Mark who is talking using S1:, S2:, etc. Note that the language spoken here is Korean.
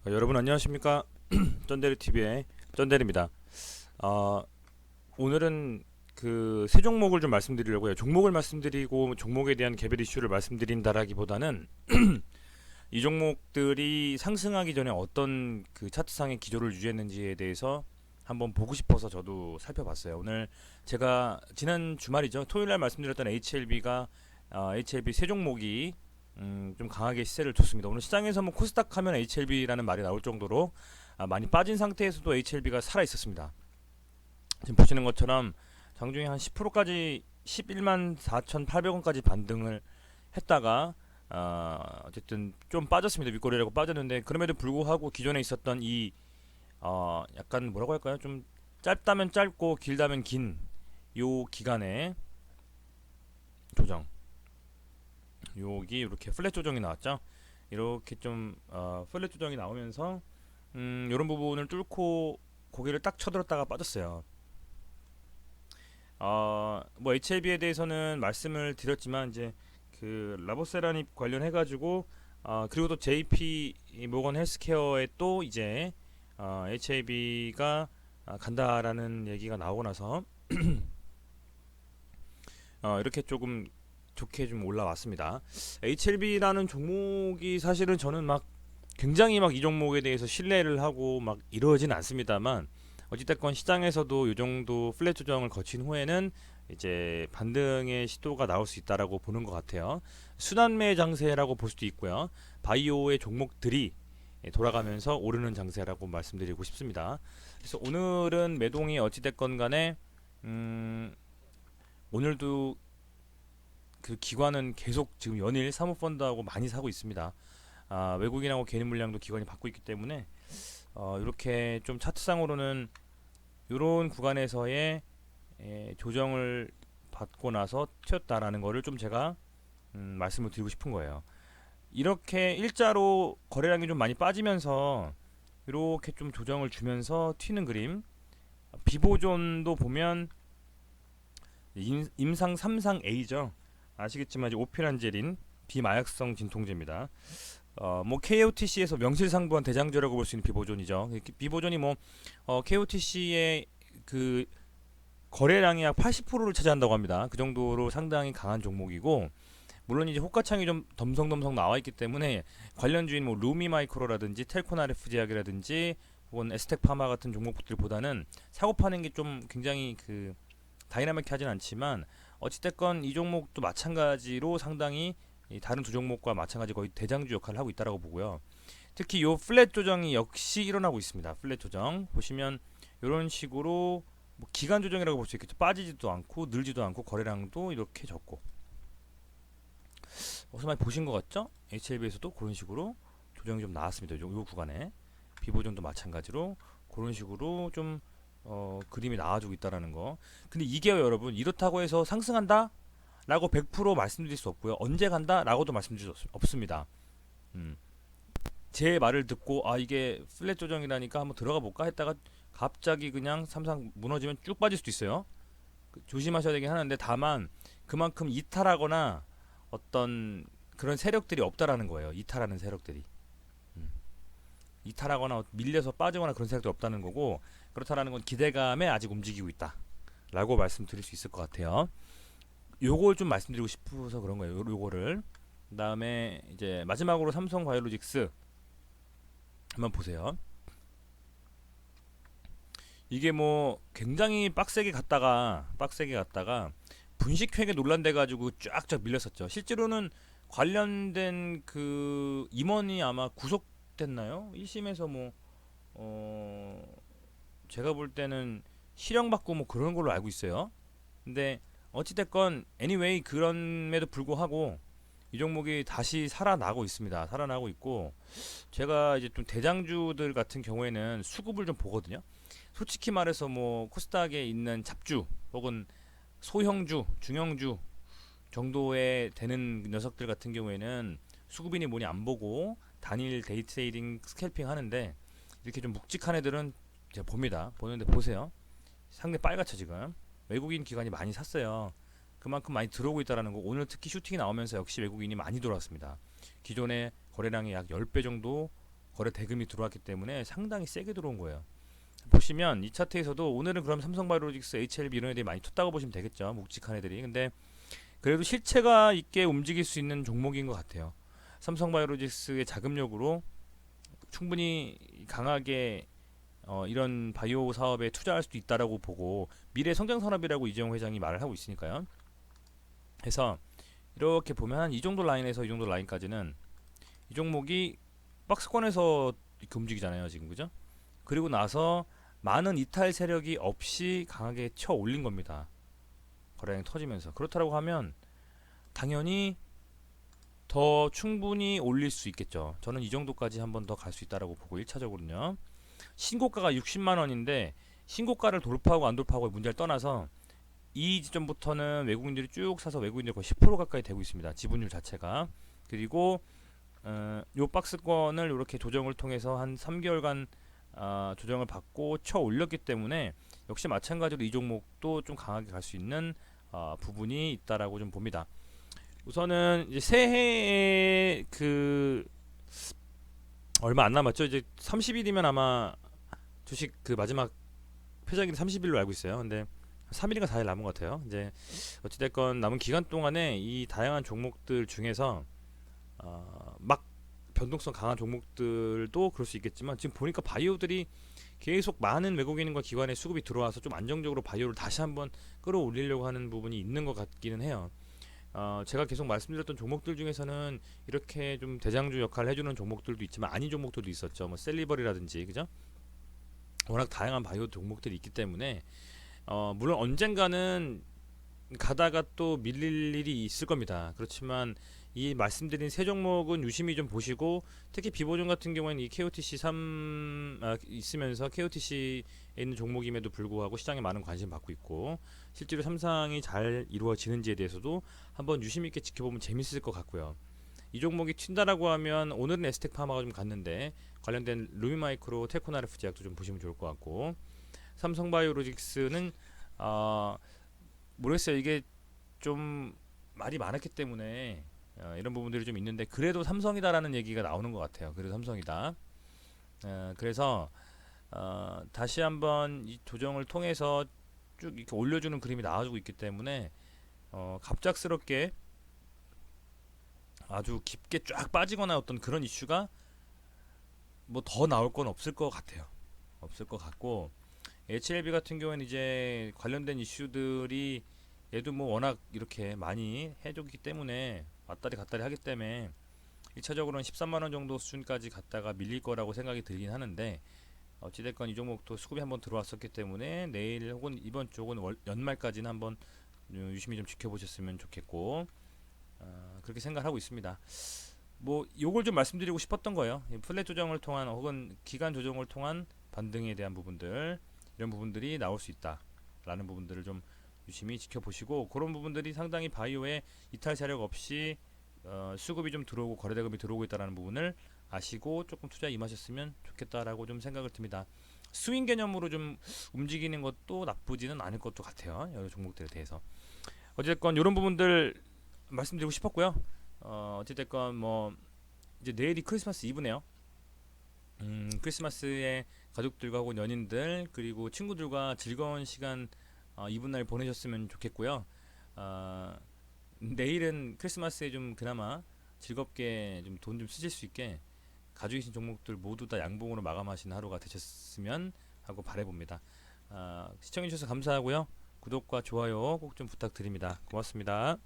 S1: 여러분 안녕하십니까? 쩐데리TV의 쩐데리입니다. 어, 오늘은 그 세 종목을 좀 말씀드리려고요. 종목을 말씀드리고 종목에 대한 개별 이슈를 말씀드린다라기보다는 이 종목들이 상승하기 전에 어떤 그 차트상의 기조를 유지했는지에 대해서 한번 보고 싶어서 저도 살펴봤어요. 오늘 제가 지난 주말이죠. 토요일날 말씀드렸던 HLB가 HLB 세 종목이 좀 강하게 시세를 줬습니다. 오늘 시장에서 뭐 코스닥 하면 HLB라는 말이 나올 정도로 많이 빠진 상태에서도 HLB가 살아 있었습니다. 지금 보시는 것처럼 장중에 한 10%까지 11만 4,800원까지 반등을 했다가 어쨌든 좀 빠졌습니다. 윗꼬리라고 빠졌는데 그럼에도 불구하고 기존에 있었던 이 약간 뭐라고 할까요? 좀 짧다면 짧고 길다면 긴 요 기간에 조정, 여기 이렇게 플랫 조정이 나왔죠. 이렇게 좀 플랫 조정이 나오면서 이런 부분을 뚫고 고개를 딱 쳐들었다가 빠졌어요. 뭐 HLB에 대해서는 말씀을 드렸지만 이제 그 라보세라닙 관련해 가지고 그리고 또 JP 모건 헬스케어에 또 이제 HLB가 간다라는 얘기가 나오고 나서 이렇게 조금 좋게 좀 올라왔습니다. HLB라는 종목이 사실은 저는 막 굉장히 막 이 종목에 대해서 신뢰를 하고 막 이러진 않습니다만 어찌됐건 시장에서도 이 정도 플랫 조정을 거친 후에는 이제 반등의 시도가 나올 수 있다라고 보는 것 같아요. 순환매 장세라고 볼 수도 있고요. 바이오의 종목들이 돌아가면서 오르는 장세라고 말씀드리고 싶습니다. 그래서 오늘은 매동이 어찌됐건 간에 오늘도 그 기관은 계속 지금 연일 사모펀드하고 많이 사고 있습니다. 외국인하고 개인 물량도 기관이 받고 있기 때문에 이렇게 좀 차트상으로는 이런 구간에서의 조정을 받고 나서 튀었다라는 거를 좀 제가 말씀을 드리고 싶은 거예요. 이렇게 일자로 거래량이 좀 많이 빠지면서 이렇게 좀 조정을 주면서 튀는 그림. 비보존도 보면 임상 3상 A죠. 아시겠지만 이제 오피란제린 비마약성 진통제입니다. 뭐 KOTC에서 명실상부한 대장주라고 볼 수 있는 비보존이죠. 비보존이 뭐 KOTC의 그 거래량이 약 80%를 차지한다고 합니다. 그 정도로 상당히 강한 종목이고 물론 이제 호가창이 좀 덤성덤성 나와 있기 때문에 관련주인 뭐 루미마이크로라든지 텔코나레프 제약이라든지 혹은 에스텍파마 같은 종목들보다는 사고 파는 게 좀 굉장히 그 다이나믹하진 않지만 어찌됐건 이 종목도 마찬가지로 상당히 이 다른 두 종목과 마찬가지 거의 대장주 역할을 하고 있다고 보고요. 특히 요 플랫 조정이 역시 일어나고 있습니다. 플랫 조정 보시면 이런 식으로 뭐 기간 조정이라고 볼 수 있겠죠. 빠지지도 않고 늘지도 않고 거래량도 이렇게 적고 어서 많이 보신 것 같죠? HLB에서도 그런 식으로 조정이 좀 나왔습니다. 요 구간에 비보존도 마찬가지로 그런 식으로 좀 그림이 나와주고 있다라는 거. 근데 이게 여러분 이렇다고 해서 상승한다? 라고 100% 말씀드릴 수 없고요. 언제 간다? 라고도 말씀드릴 수 없습니다. 음. 제 말을 듣고 이게 플랫 조정이라니까 한번 들어가 볼까 했다가 갑자기 그냥 삼상 무너지면 쭉 빠질 수도 있어요. 조심하셔야 되긴 하는데 다만 그만큼 이탈하거나 어떤 그런 세력들이 없다라는 거예요. 이탈하는 세력들이. 음. 이탈하거나 밀려서 빠지거나 그런 세력들이 없다는 거고 그렇다라는 건 기대감에 아직 움직이고 있다. 라고 말씀드릴 수 있을 것 같아요. 요걸 좀 말씀드리고 싶어서 그런 거예요. 요거를. 그다음에 이제 마지막으로 삼성바이오로직스 한번 보세요. 이게 뭐 굉장히 빡세게 갔다가 분식회계 논란돼 가지고 쫙쫙 밀렸었죠. 실제로는 관련된 그 임원이 아마 구속됐나요? 1심에서 뭐 제가 볼 때는 실형받고 뭐 그런 걸로 알고 있어요. 근데 어찌됐건 anyway 그럼에도 불구하고 이 종목이 다시 살아나고 있습니다. 살아나고 있고 제가 이제 좀 대장주들 같은 경우에는 수급을 좀 보거든요. 솔직히 말해서 뭐 코스닥에 있는 잡주 혹은 소형주, 중형주 정도에 되는 녀석들 같은 경우에는 수급인이 뭐니 안 보고 단일 데이 트레이딩 스캘핑 하는데 이렇게 좀 묵직한 애들은 제가 봅니다. 보는데 보세요. 상대 빨갛죠 지금. 외국인 기관이 많이 샀어요. 그만큼 많이 들어오고 있다는 거. 오늘 특히 슈팅이 나오면서 역시 외국인이 많이 들어왔습니다. 기존의 거래량의 약 10배 정도 거래 대금이 들어왔기 때문에 상당히 세게 들어온 거예요. 보시면 이 차트에서도 오늘은 그럼 삼성바이오로직스, HLB 이런 애들이 많이 텄다고 보시면 되겠죠. 묵직한 애들이. 근데 그래도 실체가 있게 움직일 수 있는 종목인 것 같아요. 삼성바이오로직스의 자금력으로 충분히 강하게 이런 바이오 사업에 투자할 수도 있다라고 보고 미래 성장 산업이라고 이재용 회장이 말을 하고 있으니까요. 그래서 이렇게 보면 이 정도 라인에서 이 정도 라인까지는 이 종목이 박스권에서 이렇게 움직이잖아요, 지금 그죠? 그리고 나서 많은 이탈 세력이 없이 강하게 쳐 올린 겁니다. 거래량이 터지면서. 그렇다고 하면 당연히 더 충분히 올릴 수 있겠죠. 저는 이 정도까지 한번 더 갈 수 있다라고 보고 1차적으로는요. 신고가가 60만 원인데 신고가를 돌파하고 안 돌파하고의 문제를 떠나서 이 지점부터는 외국인들이 쭉 사서 외국인들이 거의 10% 가까이 되고 있습니다. 지분율 자체가. 그리고 요 박스권을 이렇게 조정을 통해서 한 3개월간 조정을 받고 쳐 올렸기 때문에 역시 마찬가지로 이 종목도 좀 강하게 갈 수 있는 부분이 있다라고 좀 봅니다. 우선은 이제 새해에 얼마 안 남았죠. 이제 30일이면 아마 주식 그 마지막 폐장일이 30일로 알고 있어요. 근데 3일인가 4일 남은 것 같아요. 이제 어찌됐건 남은 기간 동안에 이 다양한 종목들 중에서 막 변동성 강한 종목들도 그럴 수 있겠지만 지금 보니까 바이오들이 계속 많은 외국인과 기관의 수급이 들어와서 좀 안정적으로 바이오를 다시 한번 끌어올리려고 하는 부분이 있는 것 같기는 해요. 제가 계속 말씀드렸던 종목들 중에서는 이렇게 좀 대장주 역할을 해주는 종목들도 있지만 아닌 종목들도 있었죠. 뭐 셀리버리라든지 그죠? 워낙 다양한 바이오 종목들이 있기 때문에 물론 언젠가는 가다가 또 밀릴 일이 있을 겁니다. 그렇지만 이 말씀드린 세 종목은 유심히 좀 보시고 특히 비보존 같은 경우에는 이 KOTC 3 있으면서 KOTC에 있는 종목임에도 불구하고 시장에 많은 관심 받고 있고 실제로 삼상이 잘 이루어지는지에 대해서도 한번 유심 있게 지켜보면 재밌을 것 같고요. 이 종목이 튄다라고 하면 오늘은 에스텍 파마가 좀 갔는데 관련된 루미마이크로 테코나르프 제약도 좀 보시면 좋을 것 같고 삼성바이오로직스는 모르겠어요. 이게 좀 말이 많았기 때문에 이런 부분들이 좀 있는데 그래도 삼성이다라는 얘기가 나오는 것 같아요. 그래도 삼성이다. 그래서 다시 한번 이 조정을 통해서 쭉 이렇게 올려주는 그림이 나와주고 있기 때문에 갑작스럽게 아주 깊게 쫙 빠지거나 어떤 그런 이슈가 뭐 더 나올 건 없을 것 같아요. 없을 것 같고 HLB 같은 경우는 이제 관련된 이슈들이 얘도 뭐 워낙 이렇게 많이 해줬기 때문에 왔다리 갔다리 하기 때문에 1차적으로는 13만원 정도 수준까지 갔다가 밀릴 거라고 생각이 들긴 하는데 어찌됐건 이 종목도 수급이 한번 들어왔었기 때문에 내일 혹은 이번 주 혹은 연말까지는 한번 유심히 좀 지켜보셨으면 좋겠고 그렇게 생각하고 있습니다. 뭐 요걸 좀 말씀드리고 싶었던 거예요. 플랫 조정을 통한 혹은 기간 조정을 통한 반등에 대한 부분들 이런 부분들이 나올 수 있다 라는 부분들을 좀 유심히 지켜보시고 그런 부분들이 상당히 바이오에 이탈 세력 없이 수급이 좀 들어오고 거래대금이 들어오고 있다는 부분을 아시고 조금 투자에 임하셨으면 좋겠다라고 좀 생각을 듭니다. 스윙 개념으로 좀 움직이는 것도 나쁘지는 않을 것도 같아요. 여러 종목들에 대해서 어쨌건 이런 부분들 말씀드리고 싶었고요. 어찌됐건 뭐 이제 내일이 크리스마스 이브네요. 크리스마스에 가족들과 혹은 연인들 그리고 친구들과 즐거운 시간 이브날 보내셨으면 좋겠고요. 내일은 크리스마스에 좀 그나마 즐겁게 좀 돈 좀 쓰실 수 있게 가지고 계신 종목들 모두 다 양봉으로 마감하시는 하루가 되셨으면 하고 바라봅니다. 시청해주셔서 감사하고요. 구독과 좋아요 꼭 좀 부탁드립니다. 고맙습니다.